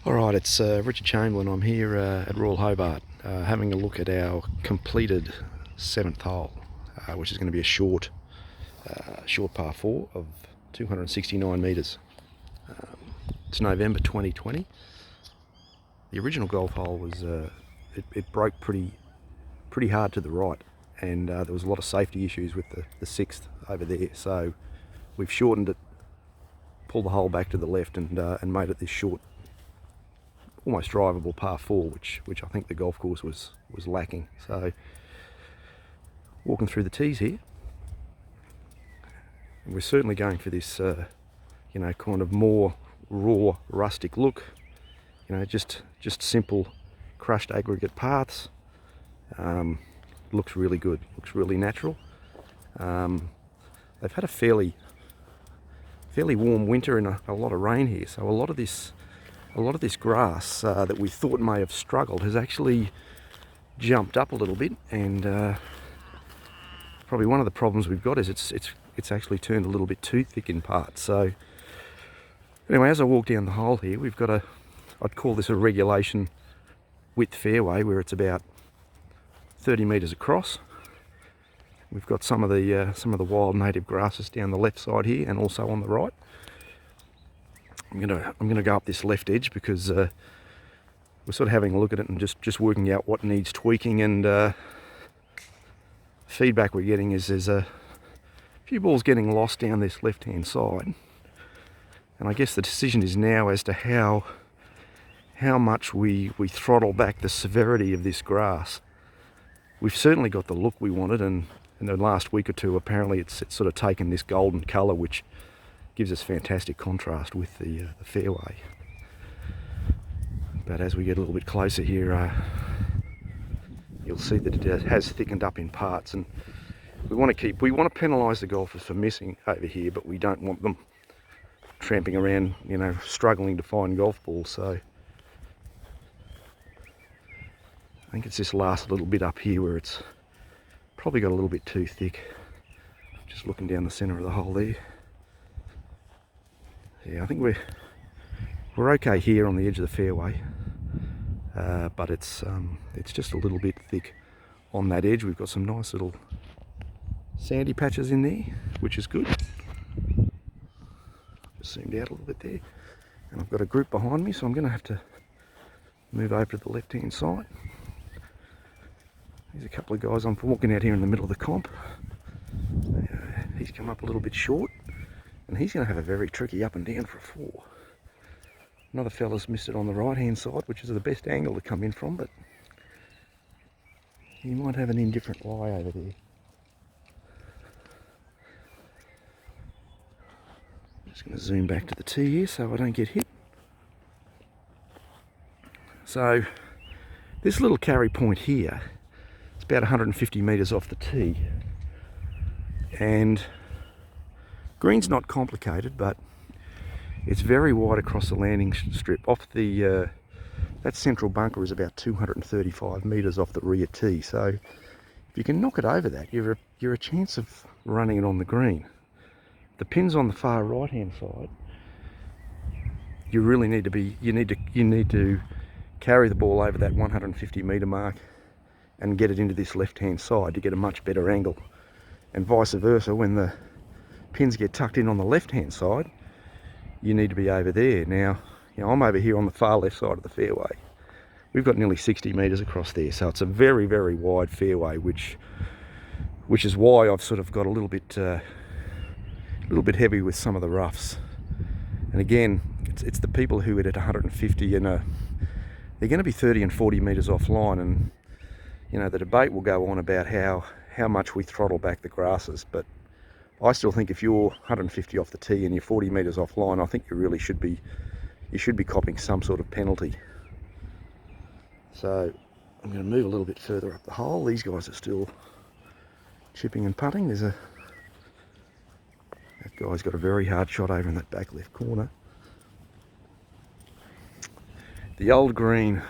Alright, it's Richard Chamberlain. I'm here at Royal Hobart having a look at our completed 7th hole, which is going to be a short par 4 of 269 metres. It's November 2020. The original golf hole was, it broke pretty hard to the right, and there was a lot of safety issues with the 6th over there, so we've shortened it, pulled the hole back to the left, and made it this short, almost drivable par 4, which I think the golf course was lacking. So walking through the tees here, and we're certainly going for this kind of more raw, rustic look, just simple crushed aggregate paths. Looks really good, looks really natural. They've had a fairly warm winter and a lot of rain here, so a lot of this grass that we thought may have struggled has actually jumped up a little bit, and probably one of the problems we've got is it's actually turned a little bit too thick in parts. So anyway, as I walk down the hole here, we've got I'd call this a regulation width fairway, where it's about 30 metres across. We've got some of the wild native grasses down the left side here, and also on the right. I'm gonna go up this left edge because we're sort of having a look at it and just working out what needs tweaking, and feedback we're getting is there's a few balls getting lost down this left hand side, and I guess the decision is now as to how much we throttle back the severity of this grass. We've certainly got the look we wanted, and in the last week or two apparently it's sort of taken this golden colour, which gives us fantastic contrast with the fairway. But as we get a little bit closer here, you'll see that it has thickened up in parts, and we want to penalise the golfers for missing over here, but we don't want them tramping around, struggling to find golf balls. So I think it's this last little bit up here where it's probably got a little bit too thick. Just looking down the centre of the hole there. Yeah, I think we're okay here on the edge of the fairway, but it's just a little bit thick on that edge. We've got some nice little sandy patches in there, which is good. Just zoomed out a little bit there, and I've got a group behind me, so I'm going to have to move over to the left hand side. There's a couple of guys. I'm walking out here in the middle of the comp. He's come up a little bit short, and he's going to have a very tricky up and down for a 4. Another fella's missed it on the right hand side, which is the best angle to come in from, but he might have an indifferent lie over there. I'm just going to zoom back to the tee here so I don't get hit. So this little carry point here, it's about 150 metres off the tee, and green's not complicated, but it's very wide across the landing strip. Off the that central bunker is about 235 metres off the rear tee. So if you can knock it over that, you're a chance of running it on the green. The pin's on the far right hand side. You really need to carry the ball over that 150 metre mark and get it into this left hand side to get a much better angle, and vice versa. When the pins get tucked in on the left hand side, you need to be over there. Now, I'm over here on the far left side of the fairway. We've got nearly 60 metres across there, so it's a very, very wide fairway, which is why I've sort of got a little bit heavy with some of the roughs. And again, it's the people who hit at 150 and they're going to be 30 and 40 metres offline, and the debate will go on about how much we throttle back the grasses, but I still think if you're 150 off the tee and you're 40 metres offline, I think you really should be copping some sort of penalty. So I'm going to move a little bit further up the hole. These guys are still chipping and putting. That guy's got a very hard shot over in that back left corner. The old green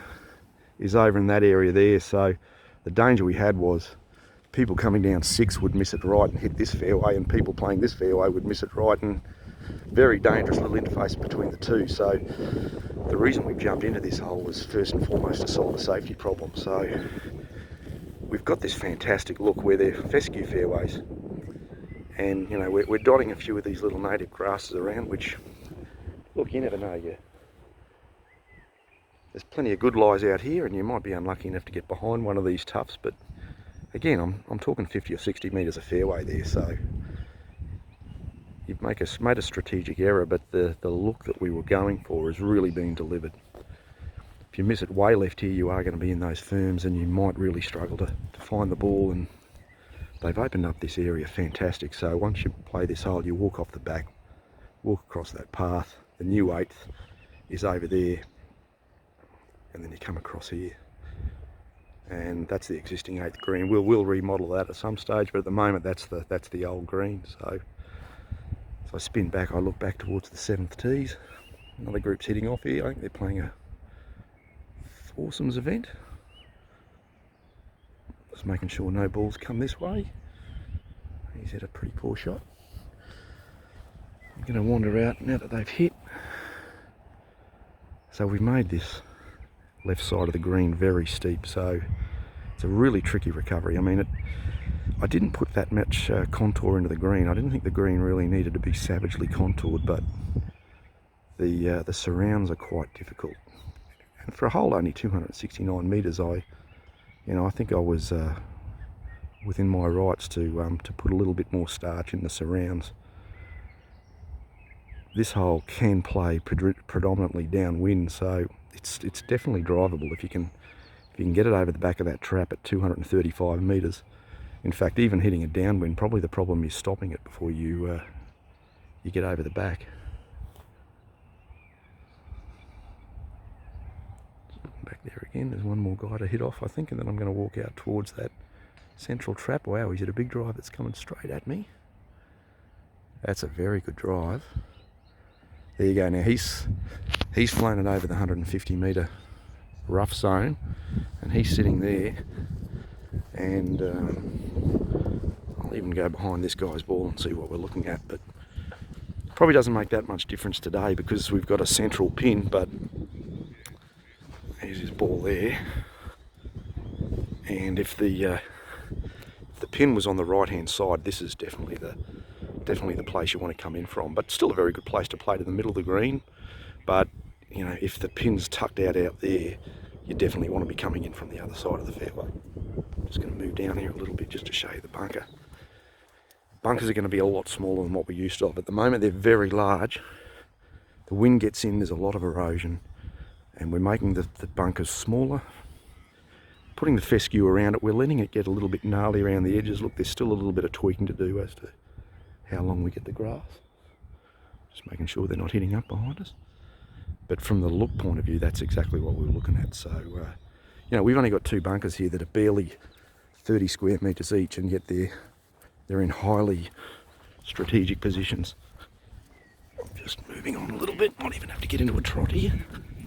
is over in that area there, so the danger we had was people coming down 6 would miss it right and hit this fairway, and people playing this fairway would miss it right and very dangerous little interface between the two. So the reason we've jumped into this hole was first and foremost to solve a safety problem. So we've got this fantastic look where they're fescue fairways, and you know, we're dotting a few of these little native grasses around, which, look, you never know. There's plenty of good lies out here, and you might be unlucky enough to get behind one of these tufts, but again, I'm talking 50 or 60 metres of fairway there, so you've made a strategic error, but the look that we were going for is really being delivered. If you miss it way left here, you are going to be in those ferns, and you might really struggle to find the ball, and they've opened up this area fantastic. So once you play this hole, you walk off the back, walk across that path, the new 8th is over there, and then you come across here, and that's the existing 8th green. We'll remodel that at some stage, but at the moment that's the old green. So if I spin back, I look back towards the 7th tees. Another group's hitting off here. I think they're playing a foursomes event. Just making sure no balls come this way. He's had a pretty poor shot. I'm going to wander out now that they've hit. So we've made this left side of the green very steep, so it's a really tricky recovery. I mean, I didn't put that much contour into the green. I didn't think the green really needed to be savagely contoured, but the surrounds are quite difficult. And for a hole only 269 metres, I think I was within my rights to put a little bit more starch in the surrounds. This hole can play predominantly downwind, so it's definitely drivable if you can get it over the back of that trap at 235 metres. In fact, even hitting a downwind, probably the problem is stopping it before you get over the back. Back there again, there's one more guy to hit off, I think, and then I'm going to walk out towards that central trap. Wow, he's at a big drive that's coming straight at me. That's a very good drive. There you go. Now he's flown it over the 150 metre rough zone, and he's sitting there, and I'll even go behind this guy's ball and see what we're looking at, but probably doesn't make that much difference today because we've got a central pin. But here's his ball there, and if the pin was on the right hand side, this is definitely the place you want to come in from. But still a very good place to play to the middle of the green. But you know, if the pin's tucked out there, you definitely want to be coming in from the other side of the fairway. I'm just going to move down here a little bit just to show you the bunker. Bunkers are going to be a lot smaller than what we're used to. At the moment they're very large. The wind gets in, there's a lot of erosion, and we're making the bunkers smaller, putting the fescue around it. We're letting it get a little bit gnarly around the edges. Look, there's still a little bit of tweaking to do as to how long we get the grass. Just making sure they're not hitting up behind us. But from the look point of view, that's exactly what we're looking at. So, you know, we've only got 2 bunkers here that are barely 30 square metres each, and yet they're in highly strategic positions. Just moving on a little bit, might even have to get into a trot here.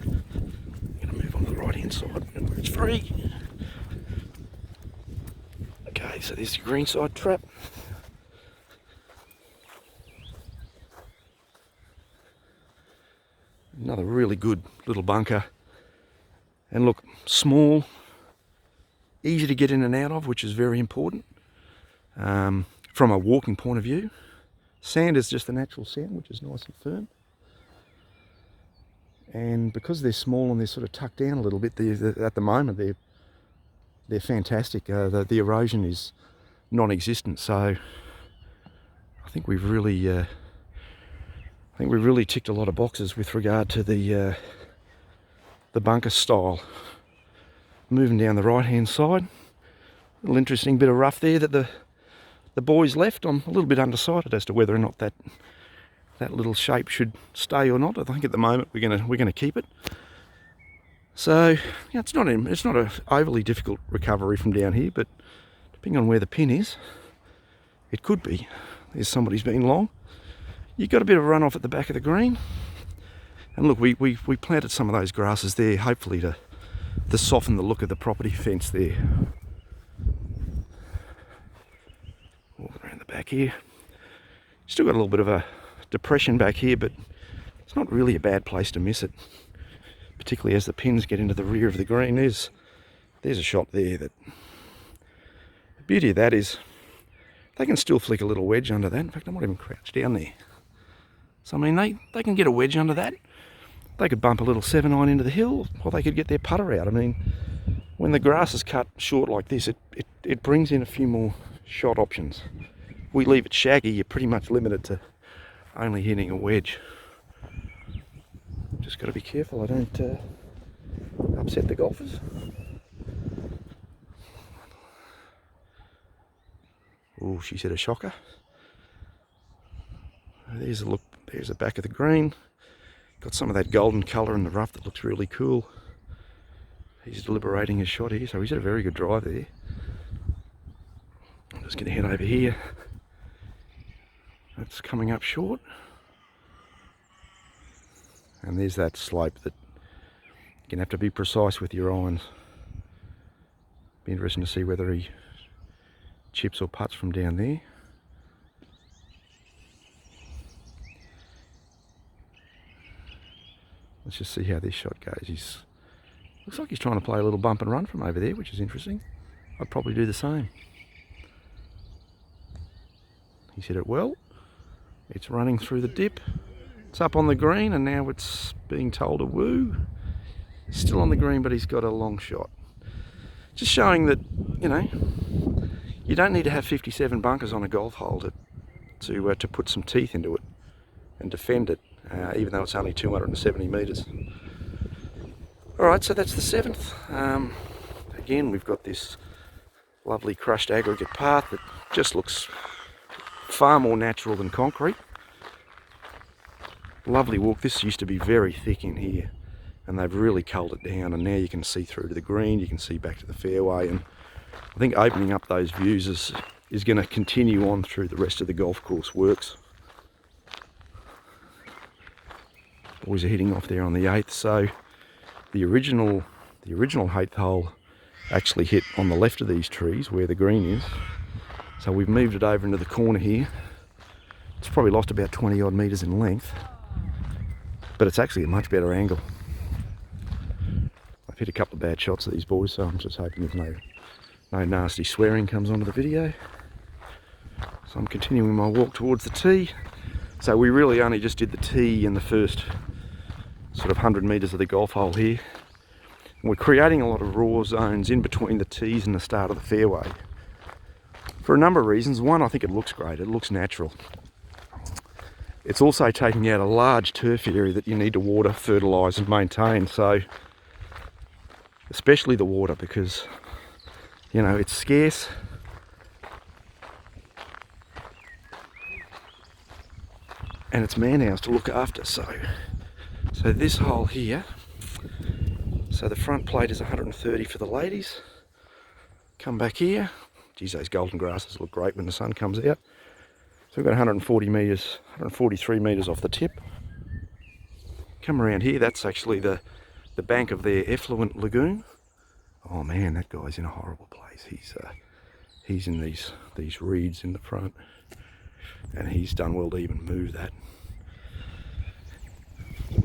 I'm going to move on to the right hand side where it's free. Okay, so there's the green side trap. Another really good little bunker, and look, small, easy to get in and out of, which is very important from a walking point of view. Sand is just the natural sand, which is nice and firm, and because they're small and they're sort of tucked down a little bit, at the moment they're fantastic. The erosion is non-existent, so I think we've really ticked a lot of boxes with regard to the bunker style. Moving down the right hand side, a little interesting bit of rough there that the boys left. I'm a little bit undecided as to whether or not that little shape should stay or not. I think at the moment we're gonna keep it. So yeah, it's not an overly difficult recovery from down here, but depending on where the pin is, it could be. There's somebody's been long. You've got a bit of runoff at the back of the green, and look, we planted some of those grasses there, hopefully to soften the look of the property fence there. Walking around the back here, still got a little bit of a depression back here, but it's not really a bad place to miss it, particularly as the pins get into the rear of the green. There's a shot there that, the beauty of that is they can still flick a little wedge under that. In fact, I might even crouch down there. So I mean, they can get a wedge under that. They could bump a little 7-iron into the hill, or they could get their putter out. I mean, when the grass is cut short like this, it brings in a few more shot options. We leave it shaggy, you're pretty much limited to only hitting a wedge. Just got to be careful I don't upset the golfers. Oh, she's hit a shocker. There's a look. There's the back of the green. Got some of that golden colour in the rough that looks really cool. He's deliberating his shot here, so he's had a very good drive there. I'm just going to head over here. That's coming up short. And there's that slope that you're going to have to be precise with your irons. Be interesting to see whether he chips or putts from down there. Let's just see how this shot goes. Looks like he's trying to play a little bump and run from over there, which is interesting. I'd probably do the same. He's hit it well. It's running through the dip. It's up on the green, and now it's being told to woo. Still on the green, but he's got a long shot. Just showing that, you know, you don't need to have 57 bunkers on a golf hole to put some teeth into it and defend it, even though it's only 270 metres. Alright, so that's the 7th. Again, we've got this lovely crushed aggregate path that just looks far more natural than concrete. Lovely walk. This used to be very thick in here, and they've really culled it down, and now you can see through to the green, you can see back to the fairway, and I think opening up those views is going to continue on through the rest of the golf course works. Boys are hitting off there on the 8th, so the original 8th hole actually hit on the left of these trees where the green is. So we've moved it over into the corner here. It's probably lost about 20 odd metres in length, but it's actually a much better angle. I've hit a couple of bad shots of these boys, so I'm just hoping there's no nasty swearing comes onto the video. So I'm continuing my walk towards the tee. So we really only just did the tee in the first sort of 100 metres of the golf hole here. And we're creating a lot of raw zones in between the tees and the start of the fairway. For a number of reasons. One, I think it looks great, it looks natural. It's also taking out a large turf area that you need to water, fertilise and maintain. So, especially the water, because, you know, it's scarce. And it's man hours to look after. So this hole here, so the front plate is 130 for the ladies. Come back here. Geez, those golden grasses look great when the sun comes out. So we've got 140 metres, 143 metres off the tip. Come around here, that's actually the bank of their effluent lagoon. Oh man, that guy's in a horrible place. He's in these reeds in the front, and he's done well to even move that.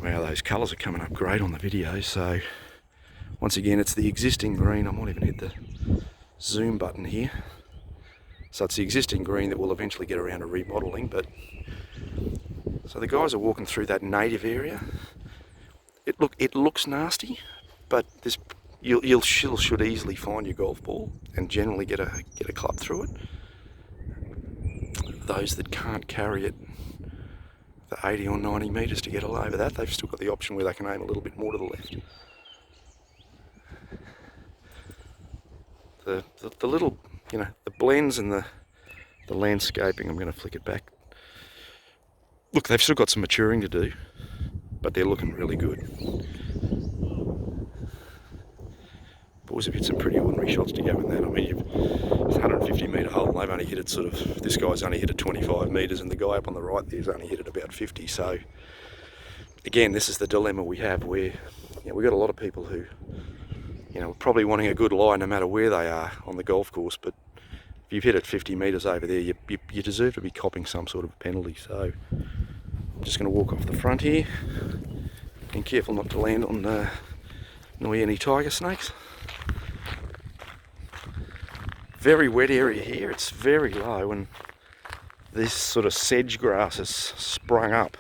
Wow, those colours are coming up great on the video. So once again, it's the existing green. I might even hit the zoom button here. So it's the existing green that will eventually get around to remodelling. But so the guys are walking through that native area. It looks nasty, but you should easily find your golf ball and generally get a club through it. Those that can't carry it the 80 or 90 metres to get all over that, they've still got the option where they can aim a little bit more to the left. The little, you know, the blends and the landscaping, I'm going to flick it back. Look, they've still got some maturing to do, but they're looking really good. Boys have hit some pretty ordinary shots to go in that. I mean, it's a 150 metre hole, and they've only hit it sort of, this guy's only hit it 25 metres, and the guy up on the right there's only hit it about 50. So again, this is the dilemma we have, where, you know, we've got a lot of people who, you know, probably wanting a good lie no matter where they are on the golf course, but if you've hit it 50 metres over there, you deserve to be copping some sort of penalty. So Just going to walk off the front here. Being careful not to land on annoy any tiger snakes. Very wet area here. It's very low, and this sort of sedge grass has sprung up,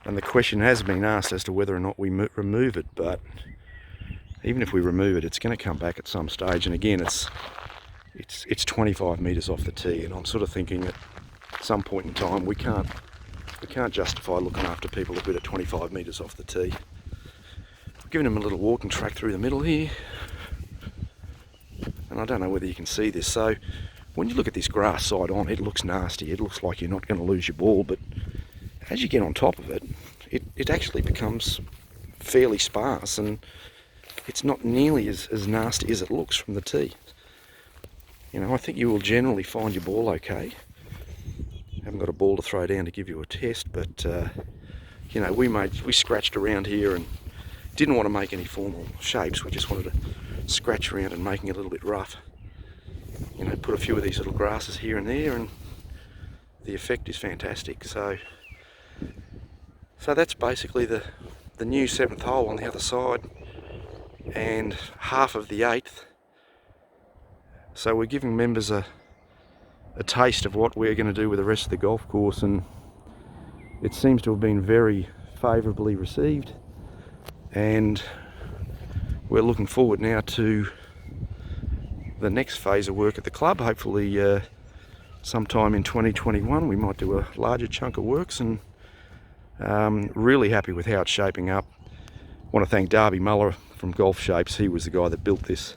and the question has been asked as to whether or not we remove it, but even if we remove it, it's going to come back at some stage. And again, it's 25 metres off the tee, and I'm sort of thinking at some point in time we can't justify looking after people a bit at 25 metres off the tee. I've given them a little walking track through the middle here, and I don't know whether you can see this. So when you look at this grass side on, it looks nasty. It looks like you're not going to lose your ball, but as you get on top of it, it actually becomes fairly sparse, and it's not nearly as nasty as it looks from the tee. You know, I think you will generally find your ball okay. Haven't got a ball to throw down to give you a test, but you know, we scratched around here and didn't want to make any formal shapes. We just wanted to scratch around and making it a little bit rough. You know, put a few of these little grasses here and there, and the effect is fantastic. So that's basically the new 7th hole on the other side, and half of the 8th. So we're giving members a taste of what we're going to do with the rest of the golf course, and it seems to have been very favourably received, and we're looking forward now to the next phase of work at the club. Hopefully sometime in 2021 we might do a larger chunk of works, and really happy with how it's shaping up. I want to thank Darby Muller from Golf Shapes. He was the guy that built this,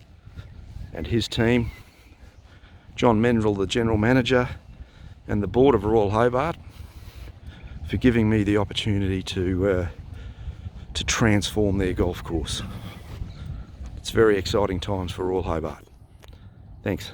and his team. John Menville, the General Manager, and the Board of Royal Hobart for giving me the opportunity to transform their golf course. It's very exciting times for Royal Hobart. Thanks.